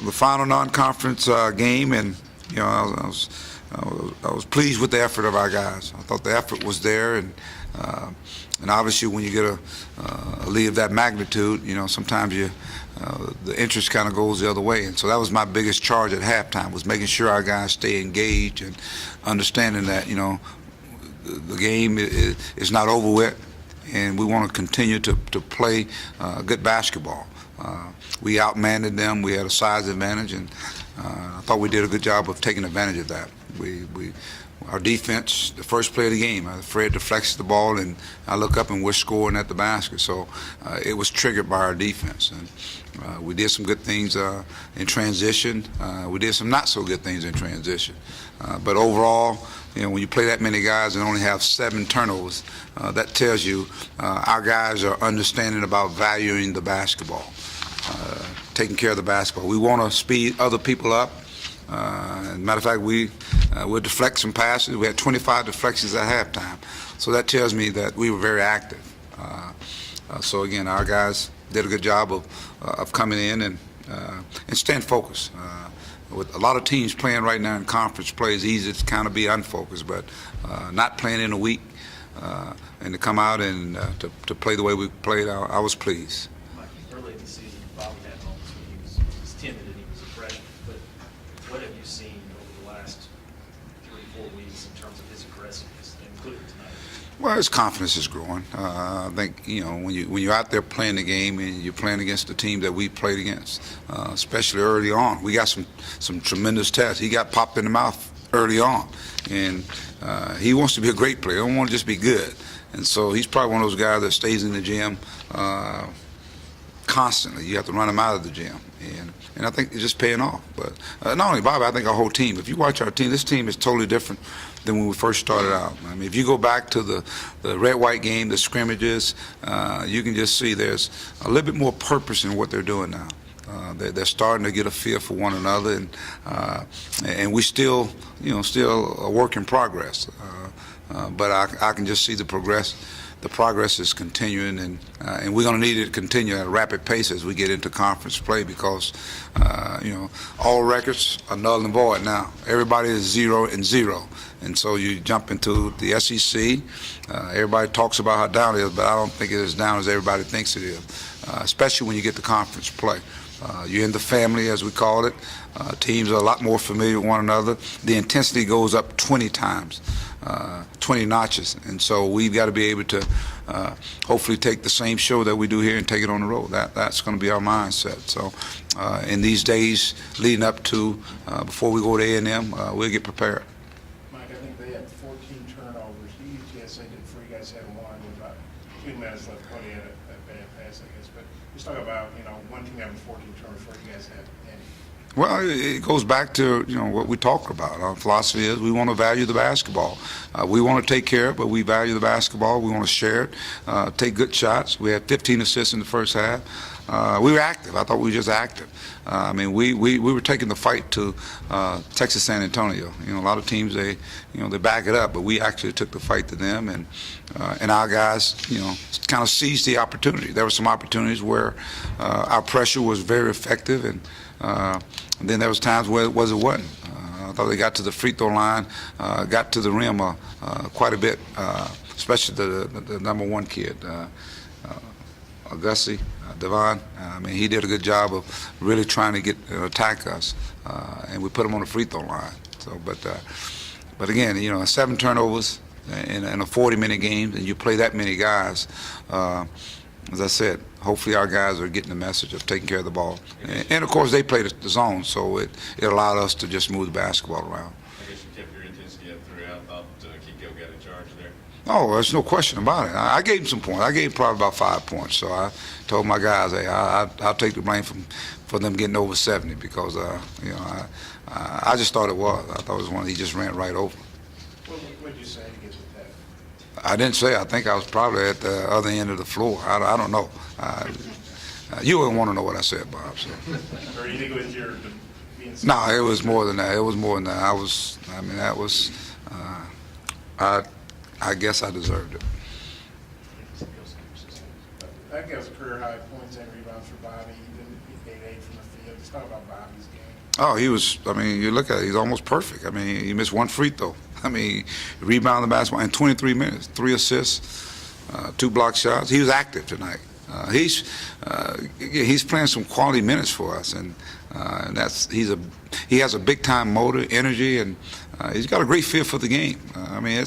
the final non-conference game, and I was pleased with the effort of our guys. I thought the effort was there, and obviously when you get a lead of that magnitude, sometimes the interest kind of goes the other way. And so that was my biggest charge at halftime, was making sure our guys stay engaged and understanding that the game is not over with, and we want to continue to play good basketball. We outmanned them. We had a size advantage, and I thought we did a good job of taking advantage of that. Our defense, the first play of the game, Fred deflects the ball, and I look up and we're scoring at the basket. So it was triggered by our defense. And we did some good things in transition. We did some not so good things in transition. But overall, when you play that many guys and only have 7 turnovers, that tells you our guys are understanding about valuing the basketball, taking care of the basketball. We want to speed other people up. As a matter of fact, we'll deflect some passes. We had 25 deflections at halftime. So that tells me that we were very active. So again, our guys did a good job of coming in and staying focused. With a lot of teams playing right now in conference play, it's easy to kind of be unfocused, but not playing in a week and to come out and to play the way we played, I was pleased. Mike, early in the season, Bobby had moments when he was timid and he was a freshman, but what have you seen over the last 3-4 weeks in terms of his aggressiveness, including tonight? Well, his confidence is growing. I think when you're out there playing the game and you're playing against the team that we played against, especially early on, we got some tremendous tests. He got popped in the mouth early on, and he wants to be a great player. He don't want to just be good, and so he's probably one of those guys that stays in the gym constantly. You have to run him out of the gym, and I think it's just paying off. But not only Bobby, I think our whole team. If you watch our team, this team is totally different than when we first started out. I mean, if you go back to the red-white game, the scrimmages, you can just see there's a little bit more purpose in what they're doing now. They're starting to get a feel for one another, and we still a work in progress. But I can just see the progress. The progress is continuing, and we're going to need it to continue at a rapid pace as we get into conference play, because all records are null and void now. Everybody is 0-0, and so you jump into the SEC. Everybody talks about how down it is, but I don't think it is as down as everybody thinks it is, especially when you get to conference play. You're in the family, as we call it. Teams are a lot more familiar with one another. The intensity goes up 20 times. 20 notches, and so we've got to be able to hopefully take the same show that we do here and take it on the road. That's going to be our mindset. So in these days leading up to before we go to A&M, we'll get prepared. Mike, I think they had 14 turnovers. The UTSA did 3, you guys had 1 with about 2 minutes left. Cody had a bad pass, I guess. But just talk about one team having 14 turnovers before you guys had any. Well, it goes back to what we talked about. Our philosophy is we want to value the basketball. We want to take care of it, but we value the basketball. We want to share it, take good shots. We had 15 assists in the first half. We were active. I thought we were just active. I mean, we were taking the fight to Texas San Antonio. A lot of teams they back it up, but we actually took the fight to them, and our guys kind of seized the opportunity. There were some opportunities where our pressure was very effective, and then there was times where it wasn't. I thought they got to the free throw line, got to the rim quite a bit, especially the number 1 kid, Augusty, Devon. I mean, he did a good job of really trying to attack us, and we put him on the free throw line. So, but again, 7 turnovers in a 40-minute game, and you play that many guys. As I said, hopefully our guys are getting the message of taking care of the ball. And of course, they played the zone, so it allowed us to just move the basketball around. I guess you kept your intensity up throughout. Thought Kiko got in charge there. Oh, there's no question about it. I gave him some points. I gave him probably about 5 points. So I told my guys, hey, I'll take the blame for them getting over 70, because I just thought it was. I thought it was one he just ran right over. What did you say to get to that? I didn't say. I think I was probably at the other end of the floor. I don't know. You wouldn't want to know what I said, Bob. So. Or you think it was your being? No, it was more than that. It was more than that. That was. I guess I deserved it. That gives a career high points and rebounds for Bobby. He did 8 from the field. Just talk about Bobby's game. Oh, he was, I mean, you look at it, he's almost perfect. I mean, he missed one free throw. I mean, he rebounded the basketball in 23 minutes, 3 assists, 2 block shots. He was active tonight. He's playing some quality minutes for us, and he has a big time motor, energy, and he's got a great feel for the game. I mean,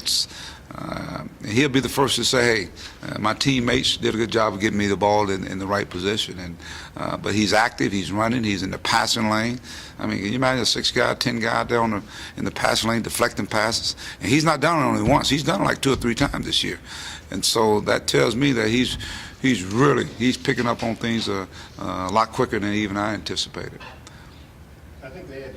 he'll be the first to say, hey, my teammates did a good job of getting me the ball in the right position. And but he's active, he's running, he's in the passing lane. I mean, can you imagine a 6-guy, 10-guy down in the passing lane deflecting passes? And he's not done it only once. He's done it like 2 or 3 times this year. And so that tells me that he's picking up on things a lot quicker than even I anticipated. I think their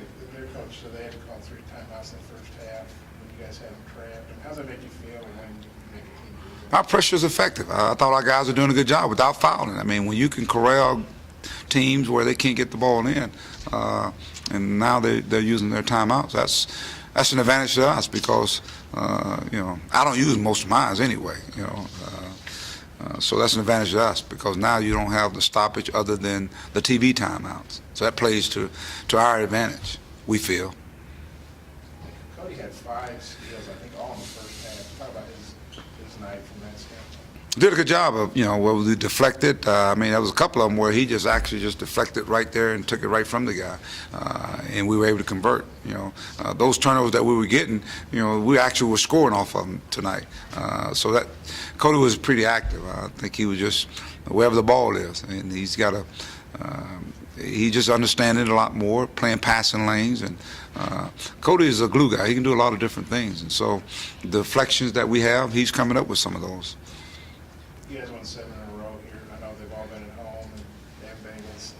coach said they had to call 3 timeouts in the first half when you guys had them trapped. And how does that make you feel when you make a team do that? Our pressure is effective. I thought our guys are doing a good job without fouling. I mean, when you can corral teams where they can't get the ball in, and now they're using their timeouts, that's an advantage to us because I don't use most of mine anyway. So that's an advantage to us because now you don't have the stoppage other than the TV timeouts. So that plays to our advantage, we feel. Cody had 5 steals, I think, all in the first half. Talk about his night from that standpoint. Did a good job of, where we deflected. I mean, there was a couple of them where he just deflected right there and took it right from the guy, and we were able to convert. Those turnovers that we were getting, we actually were scoring off of them tonight. So that Cody was pretty active. I think he was just wherever the ball is, and he's got he just understands it a lot more, playing passing lanes. And Cody is a glue guy. He can do a lot of different things. And so the deflections that we have, he's coming up with some of those. You guys won 7 in a row here, and I know they've all been at home, and they haven't been against,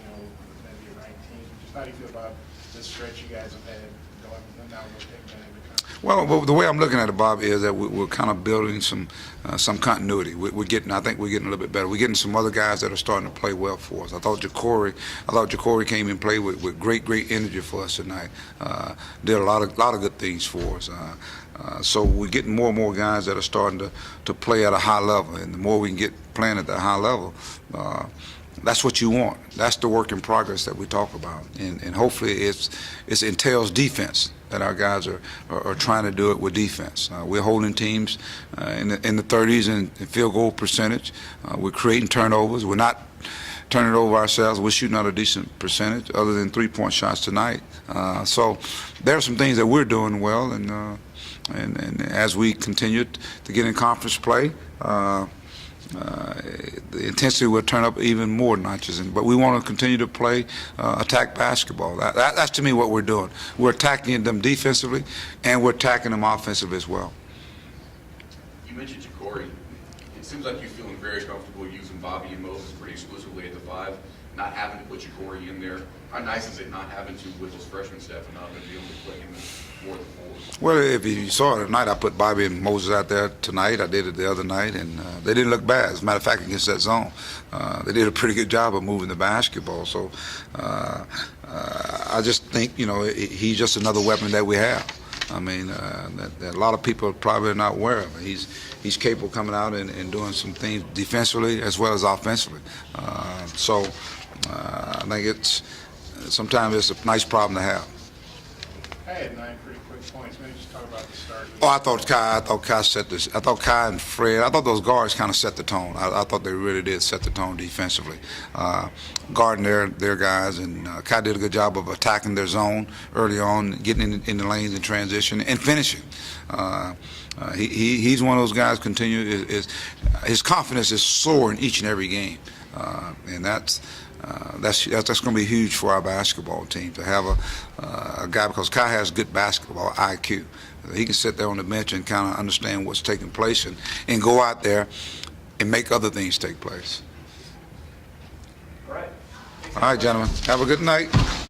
maybe a ranked team. Just how do you feel about this stretch you guys have had going, and now we're taking that into account? Well, the way I'm looking at it, Bob, is that we're kind of building some continuity. I think we're getting a little bit better. We're getting some other guys that are starting to play well for us. I thought Jacory came and played with great energy for us tonight. Did a lot of good things for us. So we're getting more and more guys that are starting to play at a high level, and the more we can get playing at that high level, that's what you want. That's the work in progress that we talk about, and hopefully it entails defense. That our guys are trying to do it with defense. We're holding teams in the 30s in field goal percentage. We're creating turnovers. We're not turning it over ourselves. We're shooting out a decent percentage, other than 3-point shots tonight. So there are some things that we're doing well, and as we continue to get in conference play, the intensity will turn up even more notches. But we want to continue to play attack basketball. That's to me what we're doing. We're attacking them defensively, and we're attacking them offensively as well. You mentioned Jacory. It seems like you're feeling very comfortable using Bobby and Moses pretty exclusively at the 5, not having to put Jacory in there. How nice is it not having to with those freshman staff and not going to be able to play him more than 4? Well, if you saw it tonight, I put Bobby and Moses out there tonight. I did it the other night, and they didn't look bad. As a matter of fact, against that zone, they did a pretty good job of moving the basketball. So I just think, he's just another weapon that we have. I mean, that a lot of people are probably not aware of. He's capable of coming out and doing some things defensively as well as offensively. So I think sometimes it's a nice problem to have. I had 9 pretty quick points. Maybe just talk about the start. Oh, I thought Kai set this. I thought Kai and Fred. I thought those guards kind of set the tone. I thought they really did set the tone defensively, guarding their guys, and Kai did a good job of attacking their zone early on, getting in the lanes in transition and finishing. He's one of those guys. His confidence is soaring each and every game, and that's going to be huge for our basketball team to have a guy, because Kai has good basketball IQ. He can sit there on the bench and kind of understand what's taking place and go out there and make other things take place. All right. All right, gentlemen. Have a good night.